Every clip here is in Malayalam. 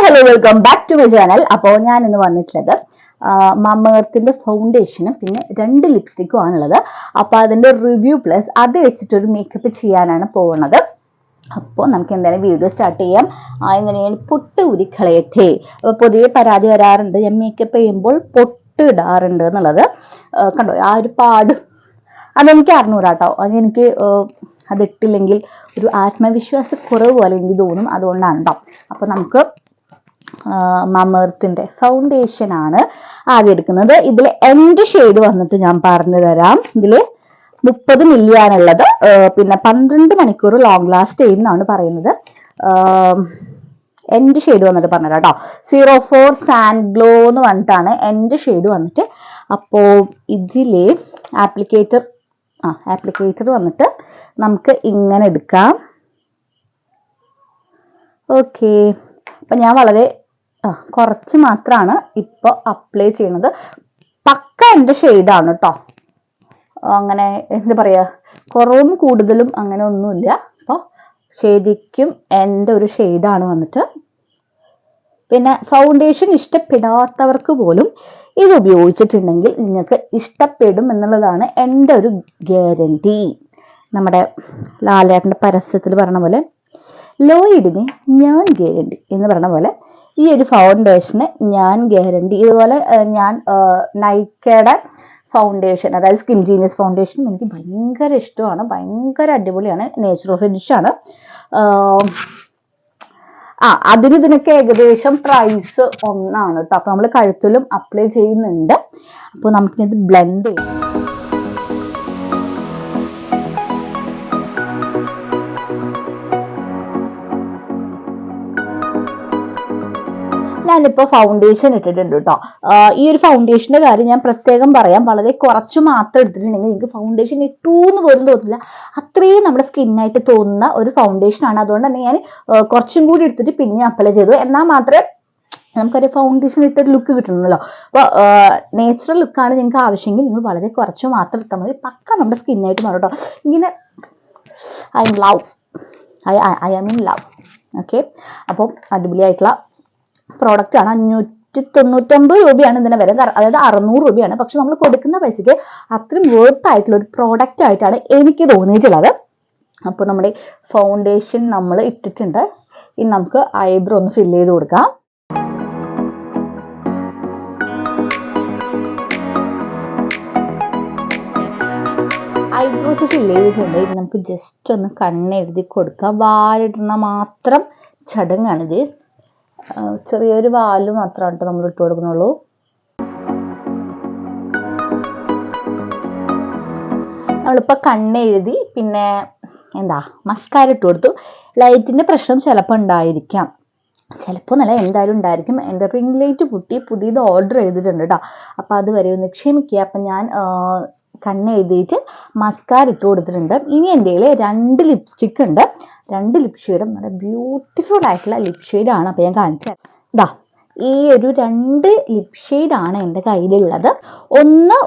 Hello welcome back to my channel. അപ്പോൾ ഞാൻ ഇന്ന് വന്നിട്ടുള്ളത് മമേർത്തിന്റെ ഫൗണ്ടേഷനും പിന്നെ 2 ലിപ്സ്റ്റിക്കും ആണുള്ളത്. അപ്പോൾ അതിന്റെ റിവ്യൂ പ്ലസ് അത് വെച്ചിട്ടൊരു മേക്കപ്പ് ചെയ്യാനാണ് പോകുന്നത്. അപ്പോൾ നമുക്ക് എന്തായാലും വീഡിയോ സ്റ്റാർട്ട് ചെയ്യാം. ഇങ്ങനെ ഞാൻ പൊട്ട് ഊരിക്കളയട്ടെ. അപ്പോൾ പൊതുവെ പരാതി വരാറുണ്ട് ഞാൻ മേക്കപ്പ് ചെയ്യുമ്പോൾ പൊട്ട് ഇടാറുണ്ട് എന്നുള്ളത്. കണ്ടോ ആ ഒരു പാട് അതെനിക്ക് അറിഞ്ഞൂടാട്ടോ. എനിക്ക് അതിട്ടില്ലെങ്കിൽ ഒരു ആത്മവിശ്വാസക്കുറവ് പോലെ എനിക്ക് തോന്നും. അതുകൊണ്ടാണ് കേട്ടോ. അപ്പോൾ നമുക്ക് മമേർത്തിന്റെ ഫൗണ്ടേഷൻ ആണ് ആദ്യം എടുക്കുന്നത്. ഇതിൽ എന്റെ ഷെയ്ഡ് വന്നിട്ട് ഞാൻ പറഞ്ഞു തരാം. ഇതില് 30 മില്ലി ആണുള്ളത്. പിന്നെ 12 മണിക്കൂർ ലോങ് ലാസ്റ്റ് ചെയ്യും എന്നാണ് പറയുന്നത്. എന്റെ ഷെയ്ഡ് വന്നിട്ട് പറഞ്ഞുതരാം കേട്ടോ. 04 സാൻഡ് ഗ്ലോ എന്ന് പറഞ്ഞിട്ടാണ് എന്റെ ഷെയ്ഡ് വന്നിട്ട്. അപ്പോ ഇതില് ആപ്ലിക്കേറ്റർ വന്നിട്ട് നമുക്ക് ഇങ്ങനെ എടുക്കാം. ഓക്കെ, അപ്പൊ ഞാൻ വളരെ കുറച്ച് മാത്രമാണ് ഇപ്പൊ അപ്ലൈ ചെയ്യുന്നത്. പക്ക എന്റെ ഷെയ്ഡാണ് കേട്ടോ. അങ്ങനെ എന്താ പറയാ, കുറവും കൂടുതലും അങ്ങനെ ഒന്നുമില്ല. അപ്പൊ ശരിക്കും എൻ്റെ ഒരു ഷെയ്ഡാണ് വന്നിട്ട്. പിന്നെ ഫൗണ്ടേഷൻ ഇഷ്ടപ്പെടാത്തവർക്ക് പോലും ഇത് ഉപയോഗിച്ചിട്ടുണ്ടെങ്കിൽ നിങ്ങൾക്ക് ഇഷ്ടപ്പെടും എന്നുള്ളതാണ് എൻ്റെ ഒരു ഗ്യാരണ്ടി. നമ്മുടെ ലാലേട്ടൻ്റെ പരസ്യത്തിൽ പറഞ്ഞ പോലെ ലോയിഡിന് ഞാൻ ഗ്യാരണ്ടി എന്ന് പറഞ്ഞ പോലെ ഈ ഒരു ഫൗണ്ടേഷന് ഞാൻ ഗ്യാരണ്ടി. ഇതുപോലെ ഞാൻ നൈക്കയുടെ ഫൗണ്ടേഷൻ, അതായത് സ്കിൻ ജീനിയസ് ഫൗണ്ടേഷനും എനിക്ക് ഭയങ്കര ഇഷ്ടമാണ്. ഭയങ്കര അടിപൊളിയാണ്. നേച്ചുറൽ ഫിനിഷ് ആണ്. ഇതിനൊക്കെ ഏകദേശം പ്രൈസ് ഒന്നാണ് കേട്ടോ. അപ്പൊ നമ്മൾ കഴുത്തിലും അപ്ലൈ ചെയ്യുന്നുണ്ട്. അപ്പോൾ നമുക്കിത് ബ്ലെൻഡ് ചെയ്യാം. ഞാനിപ്പോ ഫൗണ്ടേഷൻ ഇട്ടിട്ടുണ്ട് കേട്ടോ. ഈ ഒരു ഫൗണ്ടേഷന്റെ കാര്യം ഞാൻ പ്രത്യേകം പറയാം. വളരെ കുറച്ച് മാത്രം എടുത്തിട്ടുണ്ടെങ്കിൽ നിങ്ങൾക്ക് ഫൗണ്ടേഷൻ ഇട്ടു എന്ന് പോലും തോന്നില്ല. അത്രയും നമ്മുടെ സ്കിന്നായിട്ട് തോന്നുന്ന ഒരു ഫൗണ്ടേഷൻ ആണ്. അതുകൊണ്ട് തന്നെ ഞാൻ കുറച്ചും കൂടി എടുത്തിട്ട് പിന്നെ അപ്ലൈ ചെയ്തു. എന്നാൽ മാത്രമേ നമുക്കൊരു ഫൗണ്ടേഷൻ ഇട്ടൊരു ലുക്ക് കിട്ടണമല്ലോ. അപ്പോൾ നേച്ചുറൽ ലുക്കാണ് നിങ്ങൾക്ക് ആവശ്യമെങ്കിൽ നിങ്ങൾ വളരെ കുറച്ച് മാത്രം എടുത്താൽ മതി. പക്ക നമ്മുടെ സ്കിന്നായിട്ട് മാറും കേട്ടോ. ഇങ്ങനെ I am in love. Okay, അപ്പോൾ അടിപൊളിയായിട്ടുള്ള പ്രോഡക്റ്റ് ആണ്. 599 രൂപയാണ് ഇതിന് വില. അതായത് 600 രൂപയാണ്. പക്ഷെ നമ്മൾ കൊടുക്കുന്ന പൈസക്ക് അത്രയും വർത്ത് ആയിട്ടുള്ള ഒരു പ്രോഡക്റ്റ് ആയിട്ടാണ് എനിക്ക് തോന്നിയിട്ടുള്ളത്. അപ്പോൾ നമ്മുടെ ഫൗണ്ടേഷൻ നമ്മൾ ഇട്ടിട്ടുണ്ട്. ഇനി നമുക്ക് ഐബ്രോ ഒന്ന് ഫില്ല് ചെയ്ത് കൊടുക്കാം. ഐബ്രോസ് ഫില്ല് ചെയ്തിട്ടുണ്ട്. ഇനി നമുക്ക് ജസ്റ്റ് ഒന്ന് കണ്ണെഴുതി കൊടുക്കാം. വാലിടുന്ന മാത്രം ചടങ്ങാണിത്. ചെറിയൊരു വാല് മാത്രമാണ് നമ്മൾ ഇട്ട് കൊടുക്കുന്നുള്ളൂ. നമ്മളിപ്പോൾ കണ്ണെഴുതി പിന്നെ മസ്കാര ഇട്ട് കൊടുത്തു. ലൈറ്റിന്റെ പ്രശ്നം ചിലപ്പോൾ ഉണ്ടായിരിക്കാം, ചിലപ്പോൾ നല്ല എന്തായാലും ഉണ്ടായിരിക്കും. എൻ്റെ റിംഗ് ലൈറ്റ് പൊട്ടി പുതിയത് ഓർഡർ ചെയ്തിട്ടുണ്ട് കേട്ടോ. അപ്പം അതുവരെ ഒന്ന് ക്ഷമിക്കുക. അപ്പം ഞാൻ കണ്ണെഴുതിയിട്ട് മസ്കാര ഇട്ട് കൊടുത്തിട്ടുണ്ട്. ഇനി എൻ്റെ കയ്യിൽ 2 ലിപ്സ്റ്റിക് ഉണ്ട്. 2 ലിപ് ഷെയ്ഡും നല്ല ബ്യൂട്ടിഫുൾ ആയിട്ടുള്ള ലിപ് ഷെയ്ഡാണ്. അപ്പോൾ ഞാൻ കാണിച്ചത് ഈ ഒരു 2 ലിപ് ഷെയ്ഡാണ് എൻ്റെ കയ്യിലുള്ളത്.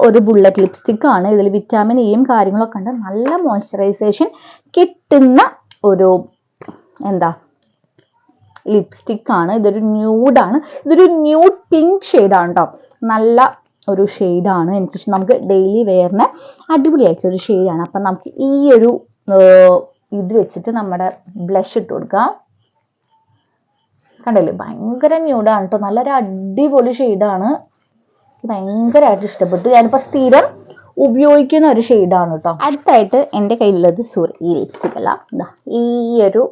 ഒരു ബുള്ളറ്റ് ലിപ്സ്റ്റിക് ആണ്. ഇതിൽ വിറ്റാമിൻ ഇയും കാര്യങ്ങളൊക്കെ ഉണ്ട്. നല്ല മോയ്സ്ചറൈസേഷൻ കിട്ടുന്ന ഒരു ലിപ്സ്റ്റിക് ആണ്. ഇതൊരു ന്യൂഡാണ്. ഇതൊരു ന്യൂഡ് പിങ്ക് ഷെയ്ഡാണ് കേട്ടോ. നല്ല ഒരു ഷെയ്ഡാണ്. എനിക്ക് നമുക്ക് ഡെയിലി വെയറിന് അടിപൊളിയായിട്ടുള്ളൊരു ഷെയ്ഡാണ്. അപ്പം നമുക്ക് ഈ ഒരു ഇത് വെച്ചിട്ട് നമ്മുടെ ബ്ലഷ് ഇട്ട് കൊടുക്കാം. കണ്ടല്ലേ, ഭയങ്കര ന്യൂഡാണ് കേട്ടോ. നല്ലൊരു അടിപൊളി ഷെയ്ഡാണ്. ഭയങ്കരമായിട്ട് ഇഷ്ടപ്പെട്ടു. ഞാനിപ്പോൾ സ്ഥിരം ഉപയോഗിക്കുന്ന ഒരു ഷെയ്ഡാണ് കേട്ടോ. അടുത്തായിട്ട് എൻ്റെ കയ്യിലുള്ളത് ഈ ലിപ്സ്റ്റിക് അല്ല, ഈ ഒരു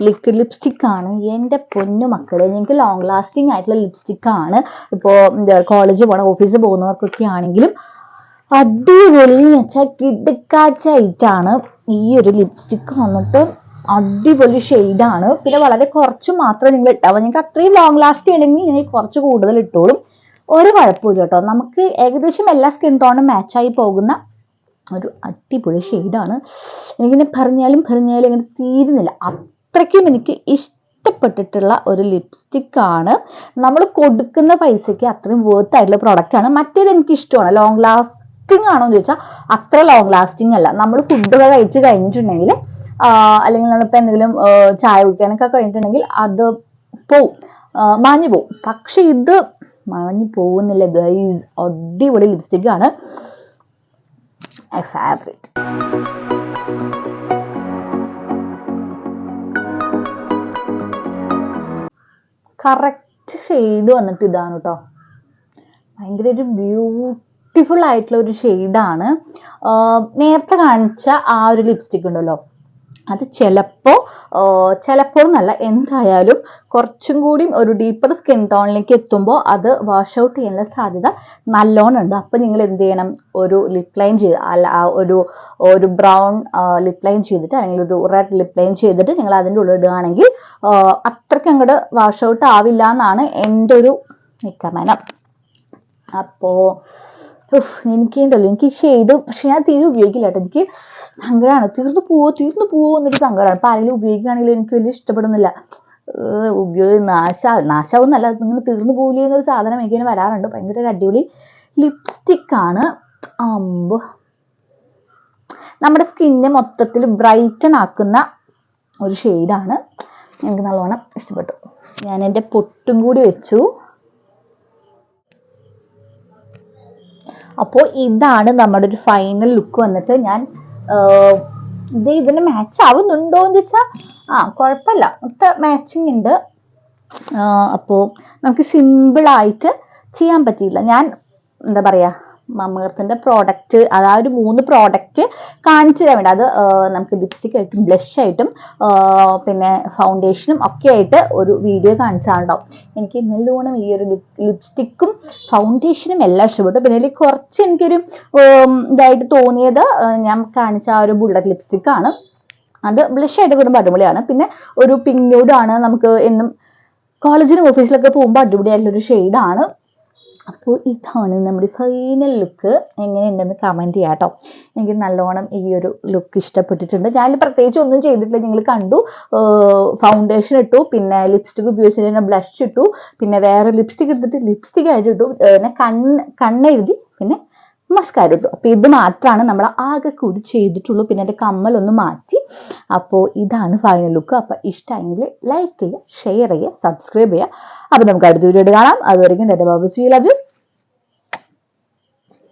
ലിക്വിഡ് ലിപ്സ്റ്റിക് ആണ്. എൻ്റെ പൊന്നു മക്കളെ, ഞങ്ങൾക്ക് ലോങ് ലാസ്റ്റിംഗ് ആയിട്ടുള്ള ലിപ്സ്റ്റിക് ആണ്. ഇപ്പോൾ കോളേജിൽ പോകണം, ഓഫീസിൽ പോകുന്നവർക്കൊക്കെ ആണെങ്കിലും അടിപൊളി എന്ന് വെച്ചാൽ കിടുക്കാച്ചായിട്ടാണ് ഈ ഒരു ലിപ്സ്റ്റിക് വന്നിട്ട്. അടിപൊളി ഷെയ്ഡാണ്. പിന്നെ വളരെ കുറച്ച് മാത്രം നിങ്ങൾ ഇട്ടാൽ നിങ്ങൾക്ക് അത്രയും ലോങ് ലാസ്റ്റ് ചെയ്യണമെങ്കിൽ നിങ്ങൾ കുറച്ച് കൂടുതൽ ഇട്ടോളും. ഒരു കുഴപ്പമില്ല കേട്ടോ. നമുക്ക് ഏകദേശം എല്ലാ സ്കിൻ ടോണും മാച്ചായി പോകുന്ന ഒരു അടിപൊളി ഷെയ്ഡാണ്. എനിക്കിങ്ങനെ പറഞ്ഞാലും ഇങ്ങനെ തീരുന്നില്ല. അത്രയ്ക്കും എനിക്ക് ഇഷ്ടപ്പെട്ടിട്ടുള്ള ഒരു ലിപ്സ്റ്റിക് ആണ്. നമ്മൾ കൊടുക്കുന്ന പൈസയ്ക്ക് അത്രയും വർത്ത് ആയിട്ടുള്ള പ്രോഡക്റ്റ് ആണ്. മറ്റേത് എനിക്ക് ഇഷ്ടമാണ്. ലോങ് ലാസ്റ്റിംഗ് ആണോ എന്ന് ചോദിച്ചാൽ അത്ര ലോങ് ലാസ്റ്റിംഗ് അല്ല. നമ്മൾ ഫുഡൊക്കെ കഴിച്ച് കഴിഞ്ഞിട്ടുണ്ടെങ്കിൽ അല്ലെങ്കിൽ നമ്മളിപ്പോൾ എന്തെങ്കിലും ചായ കുടിക്കാനൊക്കെ കഴിഞ്ഞിട്ടുണ്ടെങ്കിൽ അത് പോവും. മാഞ്ഞു പോകും. പക്ഷെ ഇത് മാഞ്ഞു പോകുന്നില്ല ഗൈസ്, അടിപൊളി ലിപ്സ്റ്റിക് ആണ്, മൈ ഫേവറേറ്റ്. കറക്റ്റ് ഷെയ്ഡ് വന്നിട്ട് ഇതാണ് കേട്ടോ, ഭയങ്കര ഒരു ബ്യൂട്ടിഫുൾ ആയിട്ടുള്ള ഒരു ഷെയ്ഡാണ്. നേരത്തെ കാണിച്ച ആ ഒരു ലിപ്സ്റ്റിക് ഉണ്ടല്ലോ, അത് ചിലപ്പോൾ എന്നല്ല, എന്തായാലും കുറച്ചും കൂടി ഒരു ഡീപ്പർ സ്കിൻ ടോണിലേക്ക് എത്തുമ്പോൾ അത് വാഷ് ഔട്ട് ചെയ്യാനുള്ള സാധ്യത നല്ലോണം ഉണ്ട്. അപ്പം നിങ്ങൾ എന്ത് ചെയ്യണം, ഒരു ലിപ് ലൈൻ ചെയ്ത് ഒരു ബ്രൗൺ ലിപ് ലൈൻ ചെയ്തിട്ട് അല്ലെങ്കിൽ ഒരു റെഡ് ലിപ് ലൈൻ ചെയ്തിട്ട് നിങ്ങൾ അതിൻ്റെ ഉള്ളിൽ ഇടുകയാണെങ്കിൽ അത്രയ്ക്ക് അങ്ങോട്ട് വാഷ് ഔട്ട് ആവില്ല എന്നാണ് എൻ്റെ ഒരു നിഗമനം. അപ്പോൾ എനിക്ക് ഷെയ്ഡ്, പക്ഷെ ഞാൻ തീരെ ഉപയോഗിക്കില്ല കേട്ടോ, എനിക്ക് സങ്കടമാണ്, തീർന്നു പോവോ എന്നൊരു സങ്കടമാണ്. ഇപ്പം ആരെങ്കിലും ഉപയോഗിക്കുകയാണെങ്കിൽ എനിക്ക് വലിയ ഇഷ്ടപ്പെടുന്നില്ല, നാശാവും എന്നല്ല, നിങ്ങൾ തീർന്നു പോവില്ലേ എന്നൊരു സാധനം എനിക്ക് വരാറുണ്ട്. ഭയങ്കര ഒരു അടിപൊളി ലിപ്സ്റ്റിക് ആണ്. നമ്മുടെ സ്കിന്നെ മൊത്തത്തിൽ ബ്രൈറ്റൺ ആക്കുന്ന ഒരു ഷെയ്ഡാണ്, എനിക്ക് നല്ലോണം ഇഷ്ടപ്പെട്ടു. ഞാൻ എൻ്റെ പൊട്ടും കൂടി വെച്ചു. അപ്പോൾ ഇതാണ് നമ്മുടെ ഒരു ഫൈനൽ ലുക്ക് വന്നിട്ട്. ഞാൻ ഇതിന് മാച്ച് ആവുന്നുണ്ടോ എന്ന് വെച്ചാൽ കുഴപ്പമില്ല, മാച്ചിങ് ഉണ്ട്. അപ്പോൾ നമുക്ക് സിമ്പിളായിട്ട് ചെയ്യാൻ പറ്റിയില്ല. ഞാൻ എന്താ പറയുക, മമേർത്തിന്റെ പ്രോഡക്റ്റ്, അതായത് 3 പ്രോഡക്റ്റ് കാണിച്ചു തരാൻ വേണ്ടി, അത് നമുക്ക് ലിപ്സ്റ്റിക് ആയിട്ടും ബ്ലഷ് ആയിട്ടും പിന്നെ ഫൗണ്ടേഷനും ഒക്കെ ആയിട്ട് ഒരു വീഡിയോ കാണിച്ചാലുണ്ടാവും. എനിക്ക് നല്ലോണം ഈ ഒരു ലിപ്സ്റ്റിക്കും ഫൗണ്ടേഷനും എല്ലാം ഇഷ്ടപ്പെട്ടു. പിന്നെ അതിൽ കുറച്ച് എനിക്കൊരു ഇതായിട്ട് തോന്നിയത് ഞാൻ കാണിച്ച ആ ഒരു ബുള്ളറ്റ് ലിപ്സ്റ്റിക് ആണ്, അത് ബ്ലഷ് ആയിട്ട് കൂടുമ്പോൾ അടിപൊളിയാണ്. പിന്നെ ഒരു പിങ്ക് ന്യൂഡാണ്, നമുക്ക് എന്നും കോളേജിനും ഓഫീസിലൊക്കെ പോകുമ്പോൾ അടിപൊളിയായിട്ടുള്ളൊരു ഷെയ്ഡാണ്. അപ്പോൾ ഇതാണ് നമ്മുടെ ഫൈനൽ ലുക്ക്. എങ്ങനെയുണ്ടെന്ന് കമൻറ്റ് ചെയ്യാം കേട്ടോ. എനിക്ക് നല്ലോണം ഈ ഒരു ലുക്ക് ഇഷ്ടപ്പെട്ടിട്ടുണ്ട്. ഞാൻ പ്രത്യേകിച്ച് ഒന്നും ചെയ്തിട്ടില്ല, നിങ്ങൾ കണ്ടു. ഫൗണ്ടേഷൻ ഇട്ടു, പിന്നെ ലിപ്സ്റ്റിക് ഉപയോഗിച്ചിട്ട് ബ്ലഷ് ഇട്ടു, പിന്നെ വേറെ ലിപ്സ്റ്റിക് എടുത്തിട്ട് ലിപ്സ്റ്റിക് ആയിട്ട് ഇട്ടു, പിന്നെ കണ്ണെഴുതി, പിന്നെ മസ്കാര ഇട്ടു. അപ്പോൾ ഇത് മാത്രമാണ് നമ്മൾ ആകെ കൂടി ചെയ്തിട്ടുള്ളൂ. പിന്നെ എൻ്റെ കമ്മലൊന്ന് മാറ്റി. അപ്പോൾ ഇതാണ് ഫൈനൽ ലുക്ക്. അപ്പോൾ ഇഷ്ടമെങ്കിൽ ലൈക്ക് ചെയ്യുക, ഷെയർ ചെയ്യുക, സബ്സ്ക്രൈബ് ചെയ്യുക. അപ്പോൾ നമുക്ക് അടുത്ത വീഡിയോ കാണാം. അതുവരെയും എൻ്റെ ബാബു, ലവ് യു.